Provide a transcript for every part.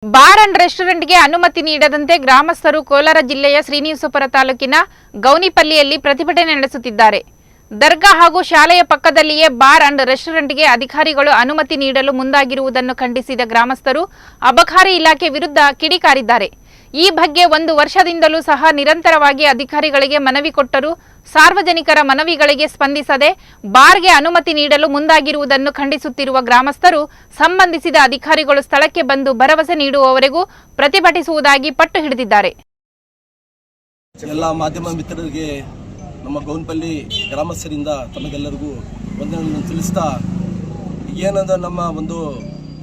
Bar and ರೆಸ್ಟೋರೆಂಟ್ಗೆ ಅನುಮತಿ ನೀಡದಂತೆ ಗ್ರಾಮಸ್ಥರು ಕೋಲಾರ ಜಿಲ್ಲೆಯ ಶ್ರೀನಿವಾಸಪುರ ತಾಲೂಕಿನ ಗೌನಿಪಲ್ಲಿಯಲ್ಲಿ ಪ್ರತಿಭಟನೆ ನಡೆಸುತ್ತಿದ್ದಾರೆ. ದರ್ಗಾ ಹಾಗೂ ಶಾಲೆಯ ಪಕ್ಕದಲ್ಲಿಯೇ ಬಾರ್ ಅಂಡ್ ರೆಸ್ಟೋರೆಂಟ್ಗೆ ಅಧಿಕಾರಿಗಳು ಅನುಮತಿ ನೀಡಲು ಮುಂದಾಗಿರುವುದನ್ನು ಖಂಡಿಸಿದ ಗ್ರಾಮಸ್ಥರು ಅಬಕಾರಿ ಇಲಾಖೆ ವಿರುದ್ಧ ಕಿಡಿಕಾರಿದ್ದಾರೆ. ಈ ಬಗ್ಗೆ 1 ವರ್ಷದಿಂದಲೂ ಸಹ ನಿರಂತರವಾಗಿ ಅಧಿಕಾರಿಗಳಿಗೆ ಮನವಿ ಕೊಟ್ಟರೂ ಸಾರ್ವಜನಿಕರ ಮನವಿಗಳಿಗೆ ಸ್ಪಂದಿಸದೆ ಬಾರ್ಗೆ ಅನುಮತಿ ನೀಡಲು ಮುಂದಾಗಿರುವುದನ್ನು ಖಂಡಿಸುತ್ತಿರುವ ಗ್ರಾಮಸ್ಥರು ಸಂಬಂಧಿಸಿದ ಅಧಿಕಾರಿಗಳು ಸ್ಥಳಕ್ಕೆ ಬಂದು ಭರವಸೆ ನೀಡುವವರೆಗೂ ಪ್ರತಿಭಟಿಸುವುದಾಗಿ ಪಟ್ಟು ಹಿಡಿದಿದ್ದಾರೆ. ಎಲ್ಲ ಮಾಧ್ಯಮ ಮಿತ್ರರಿಗೆ ನಮ್ಮ ಗೌನಪಲ್ಲಿ ಗ್ರಾಮಸ್ಥರಿಂದ ತಮಗೆಲ್ಲರಿಗೂ ವಂದನೆಗಳನ್ನು ತಿಳಿಸ್ತಾ, ಏನಂದ್ರೆ ನಮ್ಮ ಒಂದು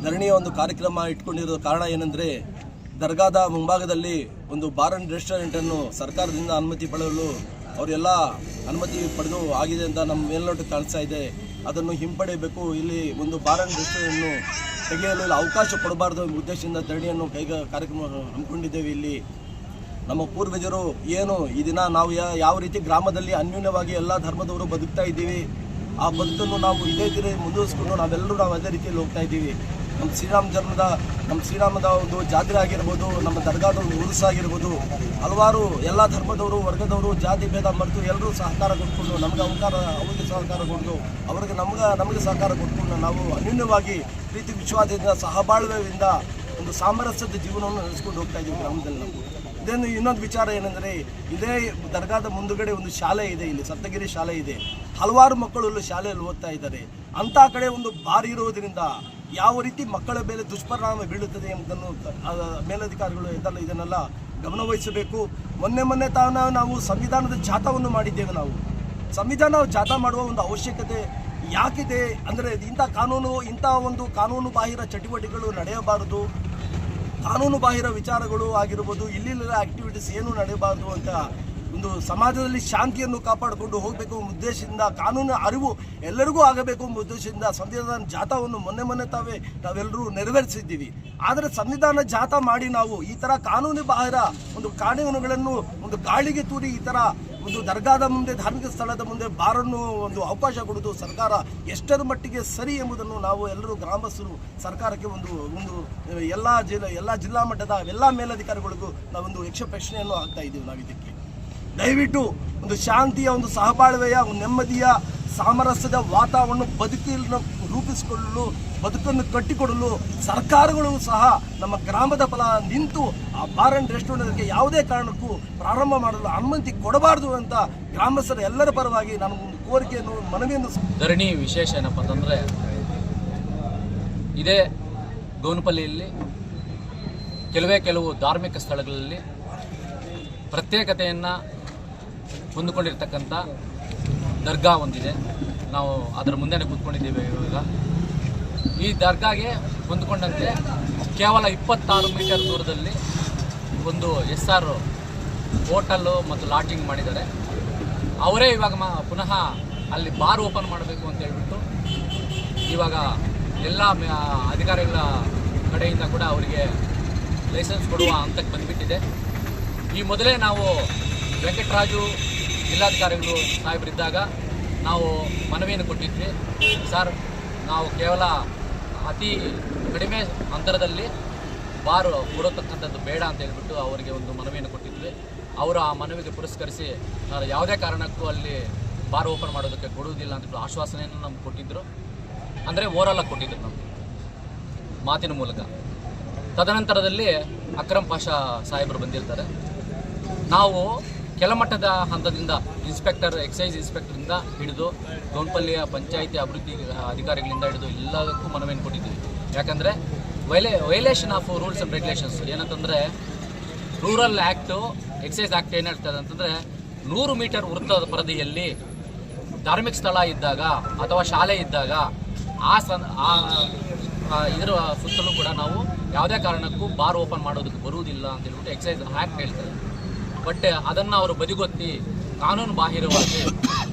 ಧರಣಿಯ ಒಂದು ಕಾರ್ಯಕ್ರಮ ಇಟ್ಕೊಂಡಿರೋ ಕಾರಣ ಏನಂದರೆ, ದರ್ಗಾದ ಮುಂಭಾಗದಲ್ಲಿ ಒಂದು ಬಾರ್ ಅಂಡ್ ರೆಸ್ಟೋರೆಂಟನ್ನು ಸರ್ಕಾರದಿಂದ ಅನುಮತಿ ಪಡೆಯಲು ಅವರೆಲ್ಲ ಅನುಮತಿ ಪಡೆದು ಆಗಿದೆ ಅಂತ ನಮ್ಮ ಮೇಲ್ನೋಟಕ್ಕೆ ಕಾಣಿಸ್ತಾ ಇದೆ. ಅದನ್ನು ಹಿಂಪಡೆಯಬೇಕು. ಇಲ್ಲಿ ಒಂದು ಬಾರ್ ಅಂಡ್ ರೆಸ್ಟೋರೆಂಟನ್ನು ತೆಗೆಯಲು ಅವಕಾಶ ಕೊಡಬಾರ್ದು ಎಂಬ ಉದ್ದೇಶದಿಂದ ಧರಣಿಯನ್ನು ಕಾರ್ಯಕ್ರಮ ಹಮ್ಮಿಕೊಂಡಿದ್ದೇವೆ. ಇಲ್ಲಿ ನಮ್ಮ ಪೂರ್ವಜರು ಏನು ಈ ದಿನ ನಾವು ಯಾವ ರೀತಿ ಗ್ರಾಮದಲ್ಲಿ ಅನ್ಯೂನ್ಯವಾಗಿ ಎಲ್ಲ ಧರ್ಮದವರು ಬದುಕ್ತಾ ಇದ್ದೀವಿ, ಆ ಬದುಕನ್ನು ನಾವು ಇದೇ ರೀತಿ ಮುಂದುವರಿಸ್ಕೊಂಡು ನಾವು ಅದೇ ರೀತಿಯಲ್ಲಿ ಹೋಗ್ತಾ ಇದ್ದೀವಿ. ನಮ್ಮ ಶ್ರೀರಾಮದ ಒಂದು ಜಾತ್ರೆ ಆಗಿರ್ಬೋದು, ನಮ್ಮ ದರ್ಗಾದ ಒಂದು ಉರುಸ ಆಗಿರ್ಬೋದು, ಹಲವಾರು ಎಲ್ಲ ಧರ್ಮದವರು ವರ್ಗದವರು ಜಾತಿ ಭೇದ ಮರೆತು ಎಲ್ಲರೂ ಸಹಕಾರ ಕೊಟ್ಕೊಂಡು ಅವರಿಗೆ ಸಹಕಾರ ಕೊಟ್ಟು ನಮಗೆ ಸಹಕಾರ ಕೊಟ್ಕೊಂಡು ನಾವು ಅನ್ಯೂನ್ಯವಾಗಿ ಪ್ರೀತಿ ವಿಶ್ವಾಸದಿಂದ ಸಹಬಾಳ್ವೆಯಿಂದ ಒಂದು ಸಾಮರಸ್ಯದ ಜೀವನವನ್ನು ನಡೆಸ್ಕೊಂಡು ಹೋಗ್ತಾ ಇದ್ದೀವಿ ಗ್ರಾಮದಲ್ಲಿ. ನಾವು ಇನ್ನೊಂದು ವಿಚಾರ ಏನಂದರೆ, ಇದೇ ದರ್ಗಾದ ಮುಂದುಗಡೆ ಒಂದು ಶಾಲೆ ಇದೆ, ಇಲ್ಲಿ ಸಪ್ತಗಿರಿ ಶಾಲೆ ಇದೆ. ಹಲವಾರು ಮಕ್ಕಳು ಶಾಲೆಯಲ್ಲಿ ಓದ್ತಾ ಇದ್ದಾರೆ. ಅಂಥ ಕಡೆ ಒಂದು ಬಾರ್ ಇರೋದರಿಂದ ಯಾವ ರೀತಿ ಮಕ್ಕಳ ಮೇಲೆ ದುಷ್ಪರಿಣಾಮ ಬೀಳುತ್ತದೆ ಎಂಬುದನ್ನು ಮೇಲಧಿಕಾರಿಗಳು ಇದನ್ನೆಲ್ಲ ಗಮನವಹಿಸಬೇಕು. ಮೊನ್ನೆ ನಾವು ಸಂವಿಧಾನದ ಜಾಥಾವನ್ನು ಮಾಡಿದ್ದೇವೆ. ನಾವು ಸಂವಿಧಾನ ಜಾಥಾ ಮಾಡುವ ಒಂದು ಅವಶ್ಯಕತೆ ಯಾಕಿದೆ ಅಂದರೆ, ಇಂಥ ಒಂದು ಕಾನೂನು ಬಾಹಿರ ಚಟುವಟಿಕೆಗಳು ನಡೆಯಬಾರದು, ಕಾನೂನು ಬಾಹಿರ ವಿಚಾರಗಳು ಆಗಿರ್ಬೋದು, ಇಲ್ಲಿನ ಆಕ್ಟಿವಿಟೀಸ್ ಏನು ನಡೆಯಬಾರದು ಅಂತ ಒಂದು ಸಮಾಜದಲ್ಲಿ ಶಾಂತಿಯನ್ನು ಕಾಪಾಡಿಕೊಂಡು ಹೋಗಬೇಕು ಎಂಬ ಉದ್ದೇಶದಿಂದ, ಕಾನೂನು ಅರಿವು ಎಲ್ಲರಿಗೂ ಆಗಬೇಕು ಎಂಬ ಉದ್ದೇಶದಿಂದ ಸಂವಿಧಾನ ಜಾಥಾವನ್ನು ಮೊನ್ನೆ ನಾವೆಲ್ಲರೂ ನೆರವೇರಿಸಿದ್ದೀವಿ. ಆದರೆ ಸಂವಿಧಾನ ಜಾಥಾ ಮಾಡಿ ನಾವು ಈ ಥರ ಕಾನೂನು ಬಾಹಿರ ಒಂದು ಕಾನೂನುಗಳನ್ನು ಒಂದು ಗಾಳಿಗೆ ತೂರಿ ಈ ಥರ ಒಂದು ದರ್ಗಾದ ಮುಂದೆ, ಧಾರ್ಮಿಕ ಸ್ಥಳದ ಮುಂದೆ ಬಾರನ್ನು ಒಂದು ಅವಕಾಶ ಕೊಡುವುದು ಸರ್ಕಾರ ಎಷ್ಟರ ಮಟ್ಟಿಗೆ ಸರಿ ಎಂಬುದನ್ನು ನಾವು ಎಲ್ಲರೂ ಗ್ರಾಮಸ್ಥರು ಸರ್ಕಾರಕ್ಕೆ ಒಂದು ಎಲ್ಲ ಜಿಲ್ಲಾ ಮಟ್ಟದ ಎಲ್ಲ ಮೇಲಧಿಕಾರಿಗಳಿಗೂ ನಾವೊಂದು ಪ್ರಶ್ನೆಯನ್ನು ಹಾಕ್ತಾ ಇದ್ದೀವಿ. ನಾವು ಇದಕ್ಕೆ ದಯವಿಟ್ಟು ಒಂದು ಶಾಂತಿಯ, ಒಂದು ಸಹಬಾಳ್ವೆಯ, ಒಂದು ನೆಮ್ಮದಿಯ, ಸಾಮರಸ್ಯದ ವಾತಾವರಣ ಬದುಕನ್ನು ರೂಪಿಸಿಕೊಳ್ಳಲು, ಬದುಕನ್ನು ಕಟ್ಟಿಕೊಡಲು ಸರ್ಕಾರಗಳು ಸಹ ನಮ್ಮ ಗ್ರಾಮದ ಫಲ ನಿಂತು ಆ ಬಾರ್ ಅಂಡ್ ರೆಸ್ಟೋರೆಂಟ್ಗೆ ಯಾವುದೇ ಕಾರಣಕ್ಕೂ ಪ್ರಾರಂಭ ಮಾಡಲು ಅನುಮತಿ ಕೊಡಬಾರ್ದು ಅಂತ ಗ್ರಾಮಸ್ಥರ ಎಲ್ಲರ ಪರವಾಗಿ ನಾನು ಒಂದು ಕೋರಿಕೆಯನ್ನು, ಮನವಿಯನ್ನು. ಧರಣಿ ವಿಶೇಷ ಏನಪ್ಪ ಅಂತಂದರೆ, ಇದೇ ಗೌನಪಲ್ಲಿಯಲ್ಲಿ ಕೆಲವು ಧಾರ್ಮಿಕ ಸ್ಥಳಗಳಲ್ಲಿ ಪ್ರತ್ಯೇಕತೆಯನ್ನು ಹೊಂದಿಕೊಂಡಿರ್ತಕ್ಕಂಥ ದರ್ಗಾ ಒಂದಿದೆ. ನಾವು ಅದರ ಮುಂದೆನೇ ಕೂತ್ಕೊಂಡಿದ್ದೇವೆ. ಇವಾಗ ಈ ದರ್ಗಾಗೆ ಹೊಂದಿಕೊಂಡಂತೆ ಕೇವಲ 26 ಮೀಟರ್ ದೂರದಲ್ಲಿ ಒಂದು SR ಹೋಟೆಲ್ಲು ಮತ್ತು ಲಾಡ್ಜಿಂಗ್ ಮಾಡಿದ್ದಾರೆ. ಅವರೇ ಇವಾಗ ಪುನಃ ಅಲ್ಲಿ ಬಾರ್ ಓಪನ್ ಮಾಡಬೇಕು ಅಂತ ಹೇಳ್ಬಿಟ್ಟು ಇವಾಗ ಎಲ್ಲ ಅಧಿಕಾರಿಗಳ ಕಡೆಯಿಂದ ಕೂಡ ಅವರಿಗೆ ಲೈಸೆನ್ಸ್ ಕೊಡುವ ಹಂತಕ್ಕೆ ಬಂದುಬಿಟ್ಟಿದೆ. ಈ ಮೊದಲೇ ನಾವು ವೆಂಕಟರಾಜು ಜಿಲ್ಲಾಧಿಕಾರಿಗಳು ಸಾಹೇಬರಿದ್ದಾಗ ನಾವು ಮನವಿಯನ್ನು ಕೊಟ್ಟಿದ್ವಿ. ಸರ್, ನಾವು ಕೇವಲ ಅತಿ ಕಡಿಮೆ ಅಂತರದಲ್ಲಿ ಬಾರು ಕೊಡತಕ್ಕಂಥದ್ದು ಬೇಡ ಅಂತ ಹೇಳ್ಬಿಟ್ಟು ಅವರಿಗೆ ಒಂದು ಮನವಿಯನ್ನು ಕೊಟ್ಟಿದ್ವಿ. ಅವರು ಆ ಮನವಿಗೆ ಪುರಸ್ಕರಿಸಿ ಯಾವುದೇ ಕಾರಣಕ್ಕೂ ಅಲ್ಲಿ ಬಾರ್ ಓಪನ್ ಮಾಡೋದಕ್ಕೆ ಕೊಡುವುದಿಲ್ಲ ಅಂತ ಆಶ್ವಾಸನೆಯನ್ನು ನಮ್ಗೆ ಕೊಟ್ಟಿದ್ದರು. ಅಂದರೆ ಓರಲಾಗಿ ಕೊಟ್ಟಿದ್ದರು ನಮಗೆ ಮಾತಿನ ಮೂಲಕ. ತದನಂತರದಲ್ಲಿ ಅಕ್ರಮ್ ಪಾಷಾ ಸಾಹೇಬರು ಬಂದಿರ್ತಾರೆ. ನಾವು ಕೆಳಮಟ್ಟದ ಹಂತದಿಂದ ಎಕ್ಸೈಸ್ ಇನ್ಸ್ಪೆಕ್ಟರಿಂದ ಹಿಡಿದು ಗೌನಪಲ್ಲಿಯ ಪಂಚಾಯಿತಿ ಅಭಿವೃದ್ಧಿ ಅಧಿಕಾರಿಗಳಿಂದ ಹಿಡಿದು ಎಲ್ಲದಕ್ಕೂ ಮನವಿಯನ್ನು ಕೊಟ್ಟಿದ್ದೀವಿ. ಯಾಕಂದರೆ violation of rules and regulations ಏನಂತಂದರೆ, ರೂರಲ್ ಆ್ಯಕ್ಟು, ಎಕ್ಸೈಸ್ ಆ್ಯಕ್ಟ್ ಏನು ಹೇಳ್ತದೆ ಅಂತಂದರೆ, 100 ಮೀಟರ್ ವೃತ್ತದ ಪರಿಧಿಯಲ್ಲಿ ಧಾರ್ಮಿಕ ಸ್ಥಳ ಇದ್ದಾಗ ಅಥವಾ ಶಾಲೆ ಇದ್ದಾಗ ಇದರ ಸುತ್ತಲೂ ಕೂಡ ನಾವು ಯಾವುದೇ ಕಾರಣಕ್ಕೂ ಬಾರ್ ಓಪನ್ ಮಾಡೋದಕ್ಕೆ ಬರುವುದಿಲ್ಲ ಅಂತ ಹೇಳ್ಬಿಟ್ಟು ಎಕ್ಸೈಸ್ ಆ್ಯಕ್ಟ್ ಹೇಳ್ತಾರೆ. ಬಟ್ ಅದನ್ನು ಅವರು ಬದಿಗೊತ್ತಿ ಕಾನೂನು ಬಾಹಿರವಾಗಿ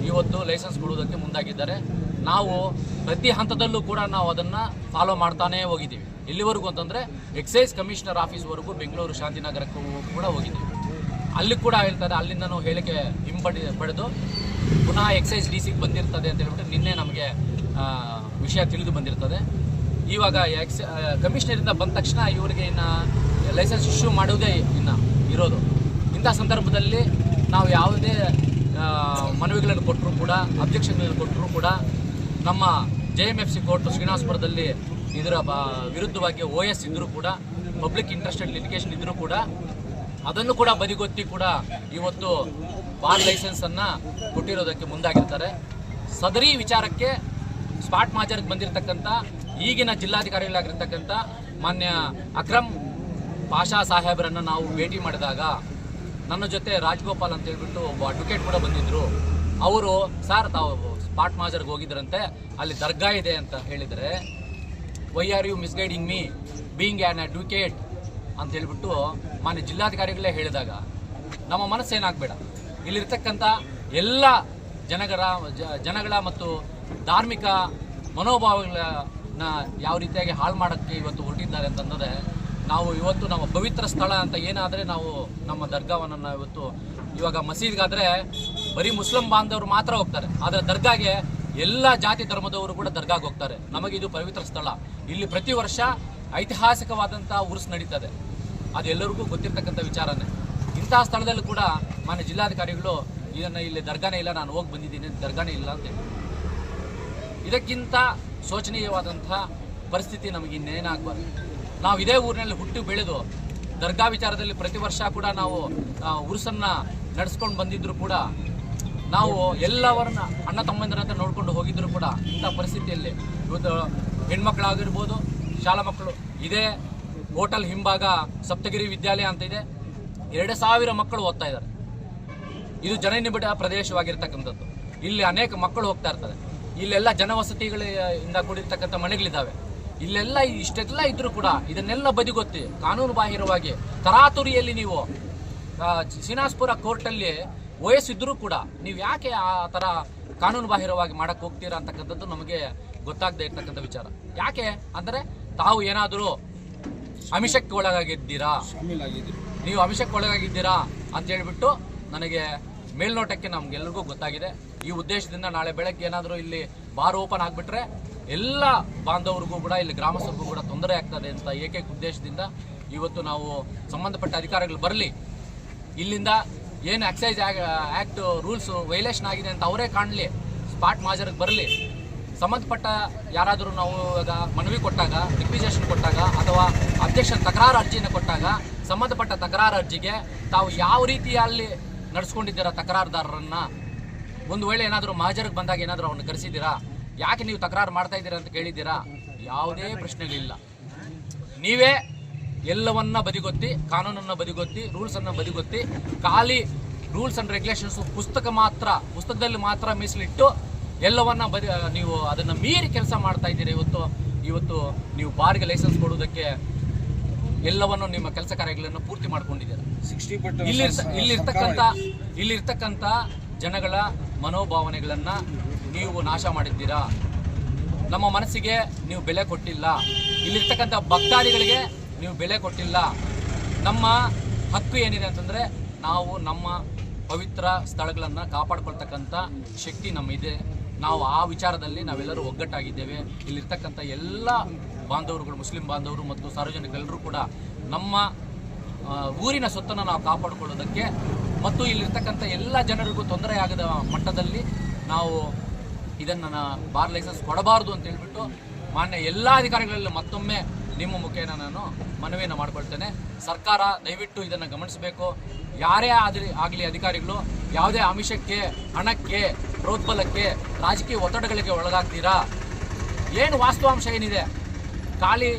ಇವತ್ತು ಲೈಸೆನ್ಸ್ ಕೊಡುವುದಕ್ಕೆ ಮುಂದಾಗಿದ್ದಾರೆ. ನಾವು ಪ್ರತಿ ಹಂತದಲ್ಲೂ ಕೂಡ ನಾವು ಅದನ್ನು ಫಾಲೋ ಮಾಡ್ತಾನೇ ಹೋಗಿದ್ದೀವಿ. ಎಲ್ಲಿವರೆಗೂ ಅಂತಂದರೆ ಎಕ್ಸೈಸ್ ಕಮಿಷನರ್ ಆಫೀಸ್ವರೆಗೂ ಬೆಂಗಳೂರು ಶಾಂತಿನಗರಕ್ಕೂ ಕೂಡ ಹೋಗಿದ್ದೀವಿ. ಅಲ್ಲಿ ಕೂಡ ಹೇಳ್ತಾರೆ, ಅಲ್ಲಿಂದನೂ ಹೇಳಿಕೆ ಪಡೆದು ಪುನಃ ಎಕ್ಸೈಸ್ DC ಬಂದಿರ್ತದೆ ಅಂತ ಹೇಳ್ಬಿಟ್ಟು ನಿನ್ನೆ ನಮಗೆ ವಿಷಯ ತಿಳಿದು ಬಂದಿರ್ತದೆ. ಇವಾಗ ಕಮಿಷನರಿಂದ ಬಂದ ತಕ್ಷಣ ಇವರಿಗೆ ಇನ್ನು ಲೈಸೆನ್ಸ್ ಇಶ್ಯೂ ಮಾಡುವುದೇ ಇನ್ನು ಇರೋದು. ಇಂಥ ಸಂದರ್ಭದಲ್ಲಿ ನಾವು ಯಾವುದೇ ಮನವಿಗಳನ್ನು ಕೊಟ್ಟರೂ ಕೂಡ, ಅಬ್ಜೆಕ್ಷನ್ಗಳನ್ನು ಕೊಟ್ಟರೂ ಕೂಡ ನಮ್ಮ JMFC ಕೋರ್ಟ್ ಶ್ರೀನಿವಾಸಪುರದಲ್ಲಿ ಇದರ ವಿರುದ್ಧವಾಗಿ OS ಇದ್ದರೂ ಕೂಡ, ಪಬ್ಲಿಕ್ ಇಂಟ್ರೆಸ್ಟೆಡ್ ಲಿಟಿಗೇಷನ್ ಇದ್ದರೂ ಕೂಡ ಅದನ್ನು ಕೂಡ ಬದಿಗೊತ್ತಿ ಕೂಡ ಇವತ್ತು ಬಾರ್ ಲೈಸೆನ್ಸನ್ನು ಕೊಟ್ಟಿರೋದಕ್ಕೆ ಮುಂದಾಗಿರ್ತಾರೆ. ಸದರಿ ವಿಚಾರಕ್ಕೆ ಸ್ಪಾಟ್ ಮಾಜರ್ಗೆ ಬಂದಿರತಕ್ಕಂಥ ಈಗಿನ ಜಿಲ್ಲಾಧಿಕಾರಿಗಳಾಗಿರ್ತಕ್ಕಂಥ ಮಾನ್ಯ ಅಕ್ರಮ್ ಪಾಷಾ ಸಾಹೇಬರನ್ನು ನಾವು ಭೇಟಿ ಮಾಡಿದಾಗ ನನ್ನ ಜೊತೆ ರಾಜಗೋಪಾಲ್ ಅಂತ ಹೇಳ್ಬಿಟ್ಟು ಒಬ್ಬ ಅಡ್ವೊಕೇಟ್ ಕೂಡ ಬಂದಿದ್ದರು. ಅವರು ಸರ್ ತಾವು ಸ್ಪಾಟ್ ಮಾಜರ್ಗೆ ಹೋಗಿದ್ರಂತೆ, ಅಲ್ಲಿ ದರ್ಗಾ ಇದೆ ಅಂತ ಹೇಳಿದರೆ, why are you misguiding me being an advocate ಅಂತ ಹೇಳ್ಬಿಟ್ಟು ಮಾನ್ಯ ಜಿಲ್ಲಾಧಿಕಾರಿಗಳೇ ಹೇಳಿದಾಗ ನಮ್ಮ ಮನಸ್ಸೇನಾಗಬೇಡ. ಇಲ್ಲಿರ್ತಕ್ಕಂಥ ಎಲ್ಲ ಜನಗಳ ಮತ್ತು ಧಾರ್ಮಿಕ ಮನೋಭಾವಗಳನ್ನ ಯಾವ ರೀತಿಯಾಗಿ ಹಾಳು ಮಾಡೋಕ್ಕೆ ಇವತ್ತು ಹೊರಟಿದ್ದಾರೆ ಅಂತಂದರೆ, ನಾವು ಇವತ್ತು ನಮ್ಮ ಪವಿತ್ರ ಸ್ಥಳ ಅಂತ ಏನಾದರೆ ನಾವು ನಮ್ಮ ದರ್ಗಾವನ್ನು ಇವತ್ತು ಇವಾಗ ಮಸೀದ್ಗಾದರೆ ಬರೀ ಮುಸ್ಲಿಂ ಬಾಂಧವರು ಮಾತ್ರ ಹೋಗ್ತಾರೆ, ಆದರೆ ದರ್ಗಾಗೆ ಎಲ್ಲ ಜಾತಿ ಧರ್ಮದವರು ಕೂಡ ದರ್ಗಾಗೆ ಹೋಗ್ತಾರೆ. ನಮಗಿದು ಪವಿತ್ರ ಸ್ಥಳ. ಇಲ್ಲಿ ಪ್ರತಿ ವರ್ಷ ಐತಿಹಾಸಿಕವಾದಂಥ ಉರ್ಸ್ ನಡೀತದೆ, ಅದು ಎಲ್ಲರಿಗೂ ಗೊತ್ತಿರ್ತಕ್ಕಂಥ ವಿಚಾರನೇ. ಇಂತಹ ಸ್ಥಳದಲ್ಲೂ ಕೂಡ ಮಾನ್ಯ ಜಿಲ್ಲಾಧಿಕಾರಿಗಳು ಇದನ್ನು ಇಲ್ಲಿ ದರ್ಗಾನೇ ಇಲ್ಲ, ನಾನು ಹೋಗಿ ಬಂದಿದ್ದೀನಿ, ದರ್ಗಾನೇ ಇಲ್ಲ ಅಂತ ಹೇಳಿ. ಇದಕ್ಕಿಂತ ಶೋಚನೀಯವಾದಂಥ ಪರಿಸ್ಥಿತಿ ನಮಗೆ ಇನ್ನೇನಾಗಬಾರ್ದು. ನಾವು ಇದೇ ಊರಿನಲ್ಲಿ ಹುಟ್ಟು ಬೆಳೆದು ದರ್ಗಾ ವಿಚಾರದಲ್ಲಿ ಪ್ರತಿ ವರ್ಷ ಕೂಡ ನಾವು ಉರ್ಸನ್ನು ನಡೆಸ್ಕೊಂಡು ಬಂದಿದ್ದರೂ ಕೂಡ, ನಾವು ಎಲ್ಲವರನ್ನ ಅಣ್ಣ ತಮ್ಮಂದಿರಂತ ನೋಡ್ಕೊಂಡು ಹೋಗಿದ್ರು ಕೂಡ ಇಂಥ ಪರಿಸ್ಥಿತಿಯಲ್ಲಿ ಇವತ್ತು ಹೆಣ್ಮಕ್ಳಾಗಿರ್ಬೋದು, ಶಾಲಾ ಮಕ್ಕಳು, ಇದೇ ಹೋಟೆಲ್ ಹಿಂಭಾಗ ಸಪ್ತಗಿರಿ ವಿದ್ಯಾಲಯ ಅಂತ ಇದೆ, 2000 ಮಕ್ಕಳು ಓದ್ತಾ ಇದ್ದಾರೆ. ಇದು ಜನನಿಬಿಡ ಪ್ರದೇಶವಾಗಿರ್ತಕ್ಕಂಥದ್ದು. ಇಲ್ಲಿ ಅನೇಕ ಮಕ್ಕಳು ಹೋಗ್ತಾ ಇರ್ತಾರೆ. ಇಲ್ಲೆಲ್ಲ ಜನವಸತಿಗಳಿಂದ ಕೂಡಿರ್ತಕ್ಕಂಥ ಮನೆಗಳಿದ್ದಾವೆ. ಇಲ್ಲೆಲ್ಲ ಇಷ್ಟೆಲ್ಲ ಇದ್ರೂ ಕೂಡ ಇದನ್ನೆಲ್ಲ ಬದಿಗೊತ್ತಿ ಕಾನೂನು ಬಾಹಿರವಾಗಿ ತರಾತುರಿಯಲ್ಲಿ ನೀವು ಶ್ರೀನಿವಾಸಪುರ ಕೋರ್ಟಲ್ಲಿ OS ಇದ್ದರೂ ಕೂಡ ನೀವು ಯಾಕೆ ಆ ಥರ ಕಾನೂನು ಬಾಹಿರವಾಗಿ ಮಾಡಕ್ಕೆ ಹೋಗ್ತೀರಾ ಅಂತಕ್ಕಂಥದ್ದು ನಮಗೆ ಗೊತ್ತಾಗದೇ ಇರ್ತಕ್ಕಂಥ ವಿಚಾರ. ಯಾಕೆ ಅಂದರೆ ತಾವು ಏನಾದರೂ ಅಮಿಷಕ್ಕೆ ಒಳಗಾಗಿದ್ದೀರಾ, ನೀವು ಅಮಿಷಕ್ಕೆ ಒಳಗಾಗಿದ್ದೀರಾ ಅಂತ ಹೇಳ್ಬಿಟ್ಟು ನನಗೆ ಮೇಲ್ನೋಟಕ್ಕೆ ನಮ್ಗೆಲ್ರಿಗೂ ಗೊತ್ತಾಗಿದೆ. ಈ ಉದ್ದೇಶದಿಂದ ನಾಳೆ ಬೆಳಗ್ಗೆ ಏನಾದರೂ ಇಲ್ಲಿ ಬಾರ್ ಓಪನ್ ಆಗಿಬಿಟ್ರೆ ಎಲ್ಲ ಬಾಂಧವರಿಗೂ ಕೂಡ, ಇಲ್ಲಿ ಗ್ರಾಮಸ್ಥರಿಗೂ ಕೂಡ ತೊಂದರೆ ಆಗ್ತದೆ ಅಂತ ಏಕೈಕ ಉದ್ದೇಶದಿಂದ ಇವತ್ತು ನಾವು ಸಂಬಂಧಪಟ್ಟ ಅಧಿಕಾರಿಗಳು ಬರಲಿ, ಇಲ್ಲಿಂದ ಏನು ಎಕ್ಸೈಸ್ ಆ್ಯಕ್ಟ್ ರೂಲ್ಸ್ ವೈಲೇಷನ್ ಆಗಿದೆ ಅಂತ ಅವರೇ ಕಾಣಲಿ, ಸ್ಪಾಟ್ ಮಾಜರ್ಗೆ ಬರಲಿ. ಸಂಬಂಧಪಟ್ಟ ಯಾರಾದರೂ ನಾವು ಇವಾಗ ಮನವಿ ಕೊಟ್ಟಾಗ, ರಿಕ್ವಿಸೇಷನ್ ಕೊಟ್ಟಾಗ ಅಥವಾ ಅಬ್ಜೆಕ್ಷನ್ ತಕರಾರು ಅರ್ಜಿಯನ್ನು ಕೊಟ್ಟಾಗ ಸಂಬಂಧಪಟ್ಟ ತಕರಾರು ಅರ್ಜಿಗೆ ತಾವು ಯಾವ ರೀತಿಯಲ್ಲಿ ನಡೆಸ್ಕೊಂಡಿದ್ದೀರಾ ತಕರಾರುದಾರರನ್ನು, ಒಂದು ವೇಳೆ ಏನಾದರೂ ಮಾಜರ್ಗೆ ಬಂದಾಗ ಏನಾದರೂ ಅವ್ರನ್ನ ಕರೆಸಿದ್ದೀರಾ, ಯಾಕೆ ನೀವು ತಕರಾರು ಮಾಡ್ತಾ ಇದ್ದೀರಾ ಅಂತ ಕೇಳಿದ್ದೀರಾ? ಯಾವುದೇ ಪ್ರಶ್ನೆಗಳಿಲ್ಲ. ನೀವೇ ಎಲ್ಲವನ್ನ ಬದಿಗೊತ್ತಿ, ಕಾನೂನನ್ನು ಬದಿಗೊತ್ತಿ, ರೂಲ್ಸನ್ನು ಬದಿಗೊತ್ತಿ, ಖಾಲಿ ರೂಲ್ಸ್ ಆ್ಯಂಡ್ ರೆಗ್ಯುಲೇಷನ್ಸ್ ಪುಸ್ತಕದಲ್ಲಿ ಮಾತ್ರ ಮೀಸಲಿಟ್ಟು ಎಲ್ಲವನ್ನ ನೀವು ಅದನ್ನು ಮೀರಿ ಕೆಲಸ ಮಾಡ್ತಾ ಇದ್ದೀರಿ. ಇವತ್ತು ನೀವು ಬಾರ್ಗೆ ಲೈಸೆನ್ಸ್ ಕೊಡುವುದಕ್ಕೆ ಎಲ್ಲವನ್ನು ನಿಮ್ಮ ಕೆಲಸ ಕಾರ್ಯಗಳನ್ನು ಪೂರ್ತಿ ಮಾಡ್ಕೊಂಡಿದ್ದೀರಾ. ಇಲ್ಲಿರ್ತಕ್ಕಂಥ ಜನಗಳ ಮನೋಭಾವನೆಗಳನ್ನು ನೀವು ನಾಶ ಮಾಡಿದ್ದೀರಾ. ನಮ್ಮ ಮನಸ್ಸಿಗೆ ನೀವು ಬೆಲೆ ಕೊಟ್ಟಿಲ್ಲ. ಇಲ್ಲಿರ್ತಕ್ಕಂಥ ಭಕ್ತಾದಿಗಳಿಗೆ ನೀವು ಬೆಲೆ ಕೊಟ್ಟಿಲ್ಲ. ನಮ್ಮ ಹಕ್ಕು ಏನಿದೆ ಅಂತಂದರೆ, ನಾವು ನಮ್ಮ ಪವಿತ್ರ ಸ್ಥಳಗಳನ್ನು ಕಾಪಾಡ್ಕೊಳ್ತಕ್ಕಂಥ ಶಕ್ತಿ ನಮ್ಮಿದೆ. ನಾವು ಆ ವಿಚಾರದಲ್ಲಿ ನಾವೆಲ್ಲರೂ ಒಗ್ಗಟ್ಟಾಗಿದ್ದೇವೆ. ಇಲ್ಲಿರ್ತಕ್ಕಂಥ ಎಲ್ಲ ಬಾಂಧವರುಗಳು, ಮುಸ್ಲಿಂ ಬಾಂಧವರು ಮತ್ತು ಸಾರ್ವಜನಿಕರೆಲ್ಲರೂ ಕೂಡ ನಮ್ಮ ಊರಿನ ಸೊತ್ತನ್ನು ನಾವು ಕಾಪಾಡಿಕೊಳ್ಳೋದಕ್ಕೆ ಮತ್ತು ಇಲ್ಲಿರ್ತಕ್ಕಂಥ ಎಲ್ಲ ಜನರಿಗೂ ತೊಂದರೆ ಆಗದ ಮಟ್ಟದಲ್ಲಿ ನಾವು ಇದನ್ನು ಬಾರ್ ಲೈಸೆನ್ಸ್ ಕೊಡಬಾರ್ದು ಅಂತ ಹೇಳ್ಬಿಟ್ಟು ಮಾನ್ಯ ಎಲ್ಲ ಅಧಿಕಾರಿಗಳಲ್ಲಿ ಮತ್ತೊಮ್ಮೆ ನಿಮ್ಮ ಮುಖೇನ ನಾನು ಮನವಿಯನ್ನು ಮಾಡಿಕೊಳ್ತೇನೆ. ಸರ್ಕಾರ ದಯವಿಟ್ಟು ಇದನ್ನು ಗಮನಿಸಬೇಕು. ಯಾರೇ ಆಗಲಿ ಅಧಿಕಾರಿಗಳು ಯಾವುದೇ ಆಮಿಷಕ್ಕೆ, ಹಣಕ್ಕೆ, ಪ್ರೋತ್ಬಲಕ್ಕೆ, ರಾಜಕೀಯ ಒತ್ತಡಗಳಿಗೆ ಒಳಗಾಗ್ತೀರಾ? ಏನು ವಾಸ್ತವಾಂಶ ಏನಿದೆ? ಖಾಲಿ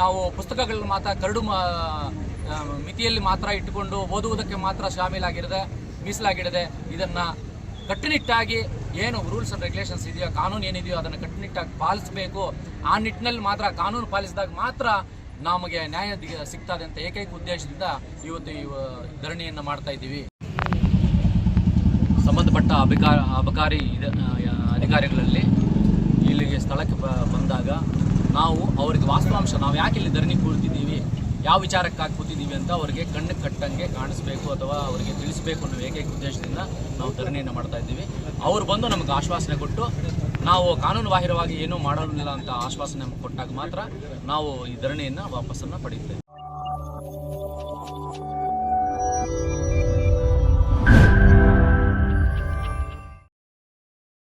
ನಾವು ಪುಸ್ತಕಗಳನ್ನ ಮಾತ್ರ ಕರಡು ಮಿತಿಯಲ್ಲಿ ಮಾತ್ರ ಇಟ್ಟುಕೊಂಡು ಓದುವುದಕ್ಕೆ ಮಾತ್ರ ಮೀಸಲಾಗಿಡದೆ ಇದನ್ನು ಕಟ್ಟುನಿಟ್ಟಾಗಿ ಏನು ರೂಲ್ಸ್ ಆ್ಯಂಡ್ ರೆಗ್ಯುಲೇಷನ್ಸ್ ಇದೆಯೋ, ಕಾನೂನು ಏನಿದೆಯೋ ಅದನ್ನು ಕಟ್ಟುನಿಟ್ಟಾಗಿ ಪಾಲಿಸಬೇಕು. ಆ ನಿಟ್ಟಿನಲ್ಲಿ ಮಾತ್ರ, ಕಾನೂನು ಪಾಲಿಸಿದಾಗ ಮಾತ್ರ ನಮಗೆ ನ್ಯಾಯ ಸಿಗ್ತದೆ ಅಂತ ಏಕೈಕ ಉದ್ದೇಶದಿಂದ ಇವತ್ತು ಈ ಧರಣಿಯನ್ನು ಮಾಡ್ತಾ ಇದ್ದೀವಿ. ಸಂಬಂಧಪಟ್ಟ ಅಬಕಾರಿ ಅಧಿಕಾರಿಗಳಲ್ಲಿ ಇಲ್ಲಿಗೆ ಸ್ಥಳಕ್ಕೆ ಬಂದಾಗ ನಾವು ಅವರಿಗೆ ವಾಸ್ತವಾಂಶ, ನಾವು ಯಾಕೆ ಇಲ್ಲಿ ಧರಣಿ ಕೂರ್ತಿದ್ದೀವಿ, ಯಾವ ವಿಚಾರಕ್ಕಾಗಿ ಕೂತಿದ್ದೀವಿ ಅಂತ ಅವರಿಗೆ ಕಣ್ಣು ಕಟ್ಟಂಗೆ ಕಾಣಿಸ್ಬೇಕು ಅಥವಾ ಅವರಿಗೆ ತಿಳಿಸಬೇಕು ಅನ್ನೋ ಏಕೈಕ ಉದ್ದೇಶದಿಂದ ನಾವು ಧರಣಿಯನ್ನು ಮಾಡ್ತಾ ಇದ್ದೀವಿ. ಅವರು ಬಂದು ನಮಗೆ ಆಶ್ವಾಸನೆ ಕೊಟ್ಟು ನಾವು ಕಾನೂನು ಬಾಹಿರವಾಗಿ ಏನೂ ಮಾಡೋದಿಲ್ಲ ಅಂತ ಆಶ್ವಾಸನೆ ಕೊಟ್ಟಾಗ ಮಾತ್ರ ನಾವು ಈ ಧರಣಿಯನ್ನು ವಾಪಸ್ಸನ್ನು ಪಡೆಯುತ್ತೇವೆ.